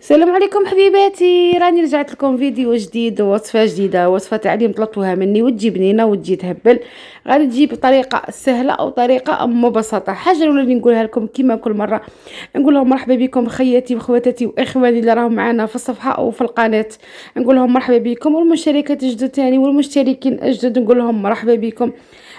السلام عليكم حبيباتي، راني رجعت لكم فيديو جديد ووصفه جديده. وصفه تاع اليوم طلبتوها مني وتجي بنينه وتجي تهبل. غادي تجي بطريقه سهله او طريقه مبسطه. حاجه الاولى اللي نقولها لكم كيما كل مره، نقول لهم مرحبا بكم خياتي وخواتاتي واخواني اللي راهم معنا في الصفحه او في القناه. نقول لهم مرحبا بكم، والمشتركات الجدد تاني والمشتركين الجدد نقول لهم مرحبا بكم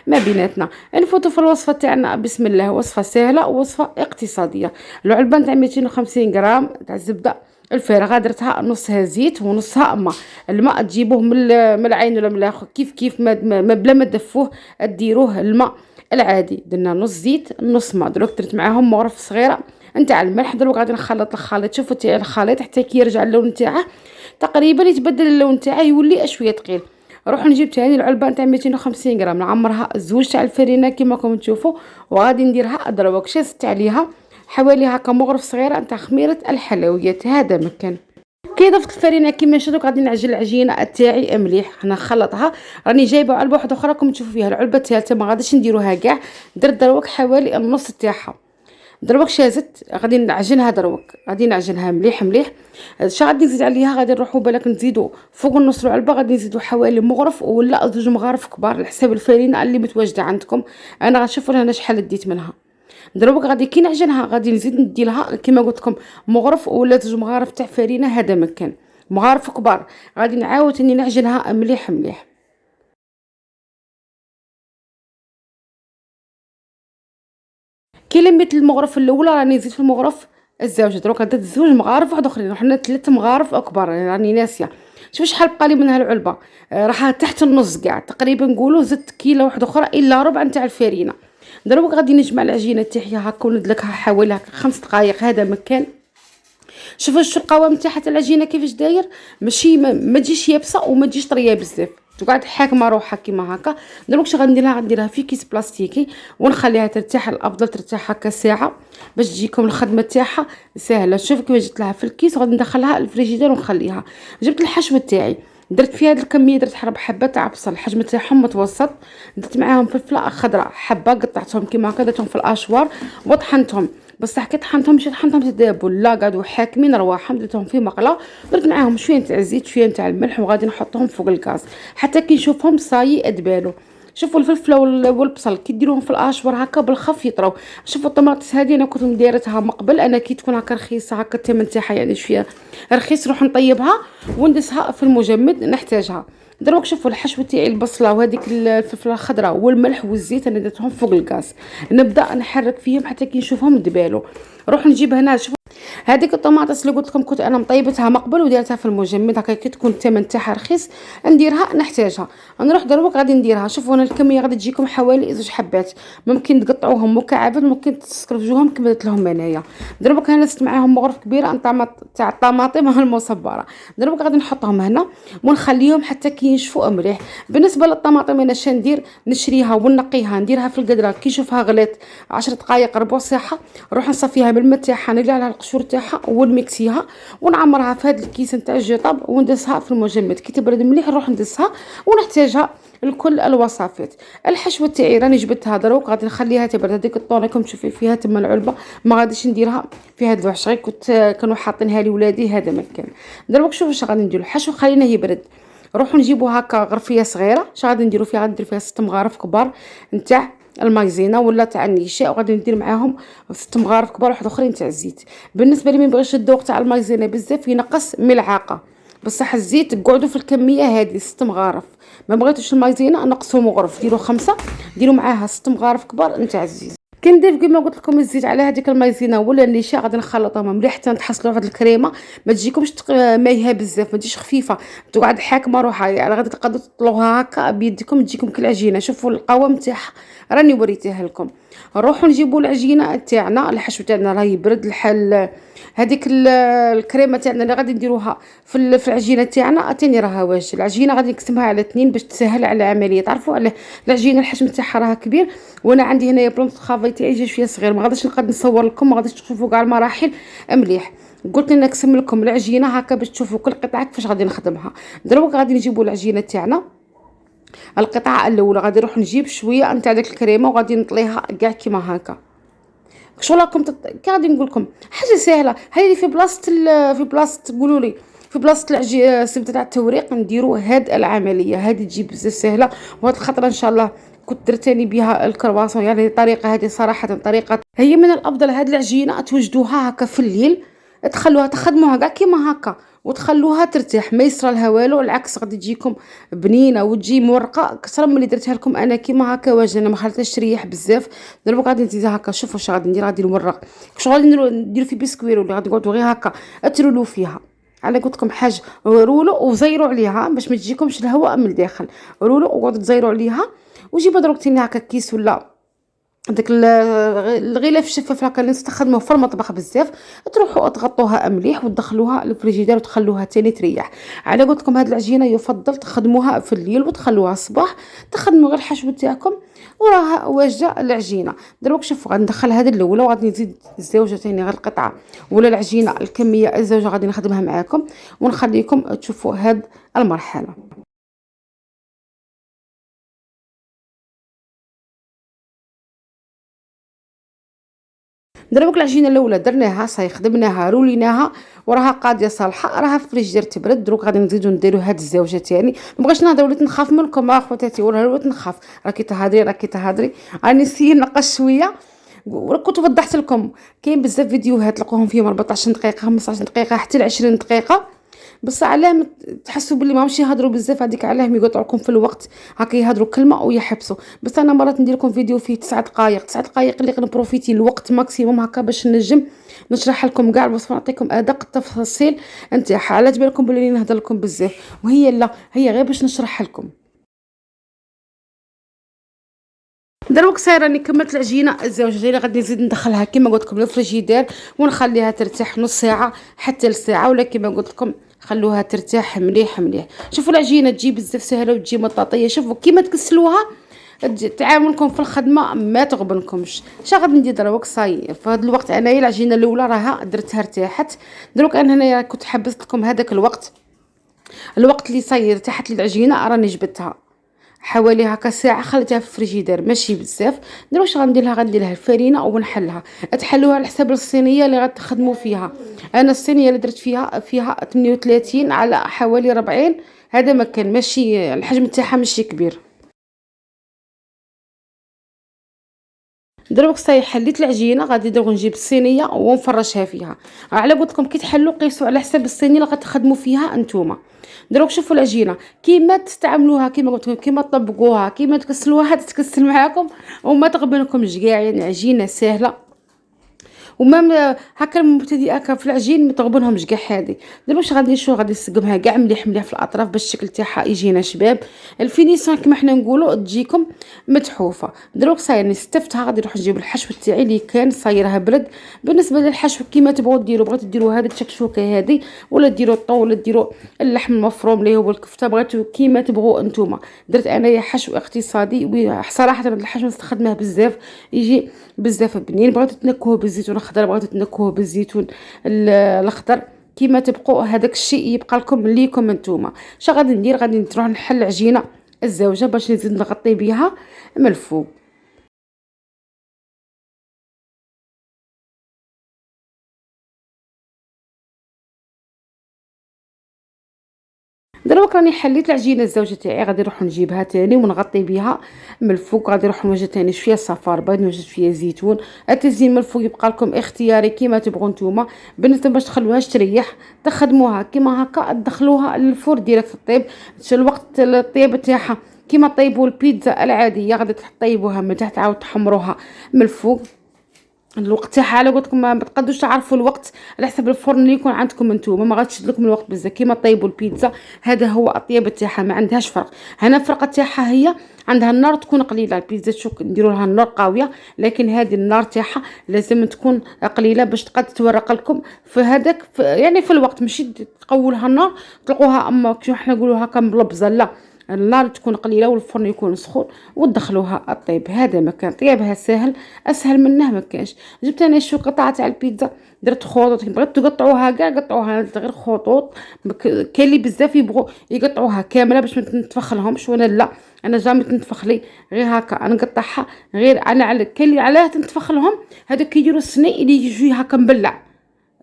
ما بيناتنا. نفوتوا في الوصفه تاعنا بسم الله. وصفه سهله ووصفه اقتصاديه. العلبه تاع 250 غرام تاع الزبده الفارغه درتها نصها زيت ونصها ماء. الماء تجيبوه من العين ولا من الاخر كيف ما بلا ما تدفوه ديروه الماء العادي. درنا نص زيت نص ماء. دروك درت معاهم مغرف صغيره نتاع الملح. دروك غادي نخلط الخليط. شوفوا تاع الخليط حتى كي يرجع اللون تاعه تقريبا يتبدل اللون تاعه يولي شويه ثقيل. نروح نجيب تاني العلبه تاع 250 غرام نعمرها زوج تاع الفرينه كيما راكم تشوفوا، وغادي نديرها دروك شزت عليها حوالي هكا مغرف صغيره نتاع خميره الحلويات. هذا مكان كي ضفت الفرينه كيما شفتوا غادي نعجن العجينه تاعي مليح. نخلطها. راني جايبه علبه واحده اخرى راكم تشوفوا فيها العلبه الثالثه ما غاديش نديروها كاع. درت دروك حوالي النص تاعها. دروك شازت غادي نعجنها. دروك غادي نعجنها مليح مليح. اش غادي نزيد عليها؟ غادي نروحوا بالك نزيدوا فوق النص العلبه غادي نزيدوا حوالي مغرف ولا زوج مغارف كبار على حساب الفرينه اللي متواجده عندكم. انا غنشوفوا هنا شحال ديت منها. دروك غادي كي نعجنها غادي نزيد ندي لها كيما قلت لكم مغرف ولا زوج مغارف تاع فرينه. هذا مكان مغارف كبار. غادي نعاود اني نعجنها مليح مليح. كي لميت المغرف الاولى راني نزيد في المغرف الزوج. دروك درت زوج مغارف واحد اخرين وحنا 3 مغارف كبار. راني ناسيه. شوف شحال بقى لي منها العلبه. راح تحت النص كاع تقريبا نقولوا زدت كيلو واحد اخرى الا ربع نتاع الفرينه. دروك غادي نجمع العجينه تاعي هكا وندلكها حوالي 5 دقائق. هذا مكان. شوفوا القوام تاع العجينه كيفاش داير. ماشي ما تجيش يابسه وما تجيش طريه بزاف. تقعد حاكمه روحها كيما هكا. دروك شنو غنديرها في كيس بلاستيكي ونخليها ترتاح. الافضل ترتاح هكا ساعه باش تجيكم الخدمه تاعها سهله. شوف كيفاش جبت لها في الكيس وغادي ندخلها الفريجيدير ونخليها. جبت الحشوه تاعي درت فيها هذه الكميه. درت حرب حبه تاع بصل الحجم تاعهم متوسط. درت معاهم فلفله خضراء حبه قطعتهم كيما هكا درتهم في الاشوار وطحنتهم. بصح كي طحنتهم ماشي طحنتهم تذابوا لا قعدوا حاكمين رواحهم. درتهم في مقله درت معاهم شويه تاع الزيت شويه تاع الملح وغادي نحطهم فوق الغاز حتى كي نشوفهم صايي ادبالوا. شوفوا الفلفله والبصل كي ديروهم في الاشوار هكا بالخف يطراو. شوفوا الطماطس هذه انا كنت مديرتها من قبل. انا كي تكون هكا رخيصه هكا الثمن تاعها يعني شويه رخيص نروح نطيبها وندسها في المجمد نحتاجها. دروك شوفوا الحشوه تاعي البصله وهذيك الفلفله الخضراء والملح والزيت انا درتهم فوق الغاز. نبدا نحرك فيهم حتى كي نشوفهم دبالوا. نروح نجيب هنا شوفوا هذيك الطماطس اللي قلت لكم كنت انا مطيبتها من قبل وديرتها في المجمد هكا كي تكون الثمن تاعها رخيص نديرها نحتاجها. نروح دروك غادي نديرها. شوفوا انا الكميه غادي تجيكم حوالي زوج حبات. ممكن تقطعوهم مكعبات ممكن تسكرفجوهم كما درت لهم انايا. دروك انا زدت معاهم مغرف كبيره تاع الطماطم المصبره. دروك غادي نحطهم هنا ونخليهم حتى كي ينشفوا مليح. بالنسبه للطماطم انا ندير نشريها ونقيها نديرها في القدره كي نشوفها غليت 10 دقائق ربع ساعه نروح نصفيها بالماء تاعها نقلع على القشور تاعها ونميكسيها ونعمرها في هذا الكيس نتاع الجيطاب وندسها في المجمد. كي تبرد مليح نروح ندسها ونحتاجها لكل الوصفات. الحشوه تاعي راني جبتها دروك غادي نخليها تبرد. هذيك الطون راكم تشوفي فيها تما العلبه ما غاديش نديرها في هذا الوحش غير كنت كانوا حاطينها لي ولادي. هذا مكان. دروك شوفوا اش غادي نديروا. الحشوه خلينا يبرد. نروحوا نجيبوا هكا غرفيه صغيره. اش غادي نديروا فيها؟ غادي ندير فيها 6 مغارف كبار نتاع المايزينا ولا تاع النشا وغادي ندير معاهم 6 مغارف كبار واحد اخرين تاع الزيت. بالنسبه لي ما بغيتش الذوق تاع المايزينا بزاف ينقص ملعقه. بصح الزيت قعدوا في الكميه هذه 6 مغارف. ما بغيتوش المايزينا نقصوا مغرف ديروا 5 ديروا معاها 6 مغارف كبار نتاع الزيت. كندير كيما قلت لكم الزيت على هذيك المايزينا ولا النشا غادي نخلطهم مليح حتى نحصلوا واحد الكريمه ما تجيكمش مايهه بزاف ما تجيش خفيفه تقعد حاكمه روحها. يعني غادي تقدروا تطلوها هكا بيدكم تجيكم كالعجينه. شوفوا القوام تاعها راني وريتها لكم. نروحوا نجيبوا العجينه تاعنا الحشو تاعنا راه يبرد الحل. هذيك الكريمه تاعنا اللي غادي نديروها في العجينه تاعنا ثاني راها واجد. العجينه غادي نقسمها على 2 باش تسهل على العمليه. تعرفوا على العجينه الحجم تاعها راه كبير وانا عندي هنايا بلونط خافي تاعي جا شويه صغير ما غاديش نقدر نصور لكم ما غاديش تشوفوا كاع المراحل مليح. قلت لنا نقسم لكم العجينه هكا باش تشوفوا كل قطعه كيفاش غادي نخدمها. دروك غادي نجيبوا العجينه تاعنا القطعه الاولى غادي نروح نجيب شويه نتاع داك الكريمه وغادي نطليها كاع كيما هكا شغل راكم كي غادي نقول لكم حاجه سهله. هذه في بلاصه في بلاصه تقولوا لي في بلاصه السبت تاع التوريق نديروا هاد العمليه هذه تجي بزاف سهله. وهاد الخطره ان شاء الله كنت درتني بها الكرواسون، يعني الطريقه هذه صراحه طريقه هي من الافضل. هاد العجينه توجدوها هكا في الليل، تخلوها تخدموها كاع كيما هكا وتخلوها ترتاح، ما يصرى لها والو، العكس غادي تجيكم بنينه وتجي مرقه اكثر من اللي درتها لكم انا كيما هكا واجده. انا ما خليتهاش تريح بزاف، دابا غادي نزيدها هكا. شوفوا واش غادي ندير، غادي نورق شغل نديرو في بسكوير ولا غادي نقعدوا غير هكا ترولو فيها. على قلت لكم حاجه، رولو وزيروا عليها باش ما تجيكمش الهواء من الداخل، رولو وقعدوا تزيروا عليها. وجيبوا دروك تيني هكا كيس ولا داك الغلاف الشفاف هكا اللي نستخدموه في المطبخ بزاف، تروحوا تغطوها مليح وتدخلوها للفريجيدير وتخلوها تاني تريح. على قلت لكم هاد العجينه يفضل تخدموها في الليل وتخلوها الصباح، تخدموا غير الحشو تاعكم وراها واجده العجينه. دروك شوفوا غادي ندخل هذه الاولى وغادي نزيد الزوجه تاني غير القطعه ولا العجينه الكميه الزوجه غادي نخدمها معاكم ونخليكم تشوفوا هاد المرحله. دابا العجينه الاولى درناها صاي خدمناها روليناها وراها قاضيه صالحه، راها في الفريجيدير تبرد. دروك غادي نزيدو نديرو هاد الزوجه تاني. مابغيتش نهضر وليت نخاف منكم اخواتاتي، وليت نخاف. راكي تهضري راني نسيي نقص شويه. كنت وضحت لكم كاين بزاف فيديوهات تلقوهم فيهم 14 دقيقه 15 دقيقه حتى ل 20 دقيقه، بس علاه تحسوا باللي ماهمش يهضروا بزاف هذيك علاه يقطعوا لكم في الوقت هكا يهضروا كلمه ويحبسوا. بس انا مرات ندير لكم فيديو فيه 9 دقائق 9 دقائق اللي نبروفيتي الوقت ماكسيموم هكا باش نجم نشرح لكم كاع الوصفه نعطيكم ادق التفاصيل نتاعها. على تبان لكم بلي نهضر لكم بزاف وهي لا، هي غير باش نشرح لكم. دروك سايره راني كملت العجينه الزوجه اللي غادي نزيد ندخلها كما قلت لكم للفريجيدير ونخليها ترتاح نص ساعه حتى لساعه، ولا كما قلت لكم خلوها ترتاح مليح مليح. شوفوا العجينه تجي بزاف سهله وتجي مطاطيه. شوفوا كيما تكسلوها تعاملكم في الخدمه ما تغبنكمش. اش غادي ندير دروك صاي في هذا الوقت انايا العجينه الاولى راها درتها ارتاحت. دروك انا هنايا كنت حبست لكم هذاك الوقت اللي صاير ارتاحت العجينه راني جبدتها حوالي هكا ساعه خليتها في الفريجيدير ماشي بزاف. دابا واش غندير لها، غندير لها الفرينه ونحلها. تحلوها على حساب الصينيه اللي غتخدموا فيها. انا الصينيه اللي درت فيها 38 على حوالي 40، هذا مكان ماشي الحجم تاعها ماشي كبير. دروك صاي حليت العجينه غادي دروك نجيب الصينيه ونفرشها فيها. على قلت لكم كي تحلوا قيسوا على حساب الصينيه اللي غتخدموا فيها انتوما. دروك شوفوا العجينه كيما تستعملوها كيما قلت لكم كيما تطبقوها كيما تكسلوها تتكسل معاكم وما تغبنكمش كاع. يعني عجينه سهله وما هكا المبتدئ هكا في العجين متغبنهمش كاع هادي. دابا واش غادي نشوف، غادي نسقمها كاع مليح مليح في الاطراف باش الشكل تاعها يجينا شباب. الفينيسيون كما حنا نقولوا تجيكم متحوفه. دروك صاير استفتها غادي نروح نجيب الحشو تاعي اللي كان صايرها برد. بالنسبه للحشو كيما تبغوا ديروا، بغيتوا ديروا هذه الشكشوكه هذه ولا ديروا الطو ولا ديروا اللحم المفروم اللي هو الكفته، بغيتوا كيما تبغوا انتوما. درت انايا حشو اقتصادي صراحه الحشو نستخدمه بزاف يجي بزاف بنين. بغيتو تنكهوه بالزيتون الخضر، بغيتو تنكهوه بالزيتون الاخضر، كيما تبقوا هذاك الشيء يبقى لكم ليكم نتوما. اش غادي ندير، غادي نروح نحل عجينه الزوجه باش نزيد نغطي بها من الفوق. دروك راني حليت العجينه الزوجه تاعي، غادي نروح نجيبها تاني ونغطي بها من الفوق. غادي نروح نوجد تاني شويه صفار بيض، نوجد فيها زيتون. التزيين من الفوق يبقى لكم اختياري كيما تبغوا نتوما. بالنسبه باش تخلوهاش تريح تخدموها كيما هكا تدخلوها للفور ديريكت طيب الوقت الطياب تاعها كيما طيبوا البيتزا العاديه. غادي تطيبوها من تحت عاود تحمروها من الفوق. الوقت تاعها على قولتكم ما تقدوش تعرفوا الوقت على حسب الفرن اللي يكون عندكم انتوما، ما غاتشد لكم الوقت بزاف. كيما طيبوا البيتزا هذا هو الطياب تاعها ما عندهاش فرق. هنا الفرقه تاعها هي عندها النار تكون قليله. البيتزا تشوك نديروا لها النار قويه، لكن هذه النار تاعها لازم تكون قليله باش تقد تورق لكم في هذاك يعني في الوقت. ماشي تقولها النار تلقوها اما كيما حنا نقولوا هكا ملبزه، لا النار تكون قليله والفرن يكون سخون، وتدخلوها الطيب. هذا مكان طيابها ساهل، اسهل منه ما كانش. جبت انا شو قطعه تاع البيتزا، درت خطوط، بغيت تقطعوها كاع قطعوها غير خطوط. كاين اللي بزاف يبغوا يقطعوها كامله باش ما تنتفخلهمش، وانا لا، انا جامي تنتفخ لي غير هكا نقطعها. غير انا على كاين اللي علاه تنتفخ لهم هذوك كيديروا السني اللي يجي هكا مبلع.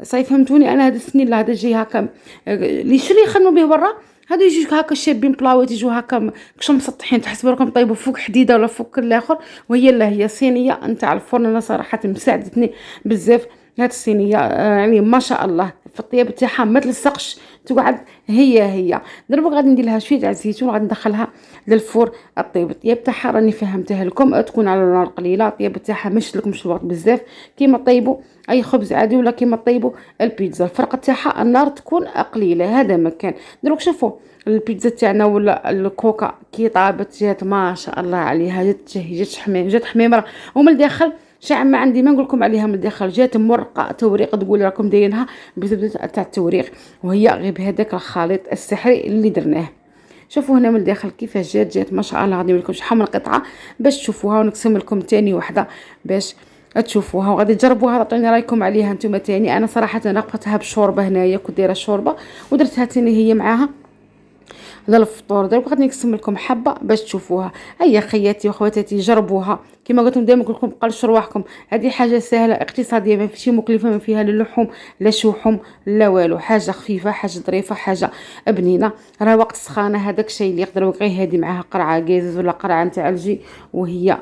صاي فهمتوني؟ انا هذا السنين لا، هذا جاي هكا اللي شري يخدموا به برا، هادو يجيو هكا شابين بلاوات، يجوا هكا كش مسطحين، تحسبوا راكم طيبوا فوق حديده ولا فوق الاخر، وهي لا، هي صينيه نتاع الفرن. انا صراحه مساعدتني بزاف هاد الصينيه، يعني ما شاء الله في الطياب تاعها ما تلصقش، تقعد هي. دابا غادي ندير لها شويه تاع الزيتون وغادي ندخلها للفور الطيب. الطياب تاعها راني فهمتها لكم، تكون على نار قليله. الطياب تاعها ما يشدلكمش الوقت بزاف، كيما طيبوا اي خبز عادي ولا كيما طيبوا البيتزا. الفرق تاعها النار تكون قليله. هذا مكان. دروك شوفوا البيتزا تاعنا ولا الكوكا كي طابت، جات ما شاء الله عليها، جات حميمه ومن الداخل شاع ما عندي ما نقول لكم عليها. من الداخل جات مرقه توريق، تقول راكم دايرينها بزبده تاع التوريق، وهي غير بهذاك الخليط السحري اللي درناه. شوفوا هنا من الداخل كيفاش جات ما شاء الله. غادي نوريكم شحال من قطعه باش تشوفوها، ونقسم لكم تاني وحده باش تشوفوها وغادي تجربوها، تعطوني رايكم عليها نتوما تاني. انا صراحه نقطتها بالشوربه، هنايا كنت دايره الشوربه ودرتها تاني هي معاها هذا الفطور. دروك غادي نقسم لكم حبه باش تشوفوها. هيا خياتي وخواتاتي جربوها، كما قلت لكم دائما نقول لكم قلشوا رواحكم. هذه حاجه سهله اقتصاديه، ما فيش مكلفه، ما فيها لا لحوم لا شوحوم لا والو، حاجه خفيفه، حاجه ظريفه، حاجه بنينه. راه وقت السخانه هذاك الشيء اللي يقدر غير هادي معاها قرعه كازوز ولا قرعه نتاع الجي، وهي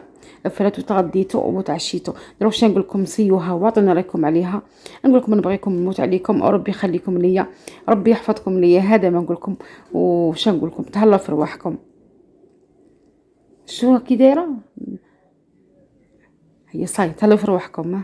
فراتو تغديتو وتعشيتو. دروك واش نقول لكم، سيوها واعطونا رايكم عليها. نقول لكم نبغيكم نموت عليكم، وربي يخليكم ليا، ربي يحفظكم ليا. هذا ما نقول لكم. وش نقول لكم، تهلاو في رواحكم. شو كي دايره هي صاي، تهلاو في رواحكم.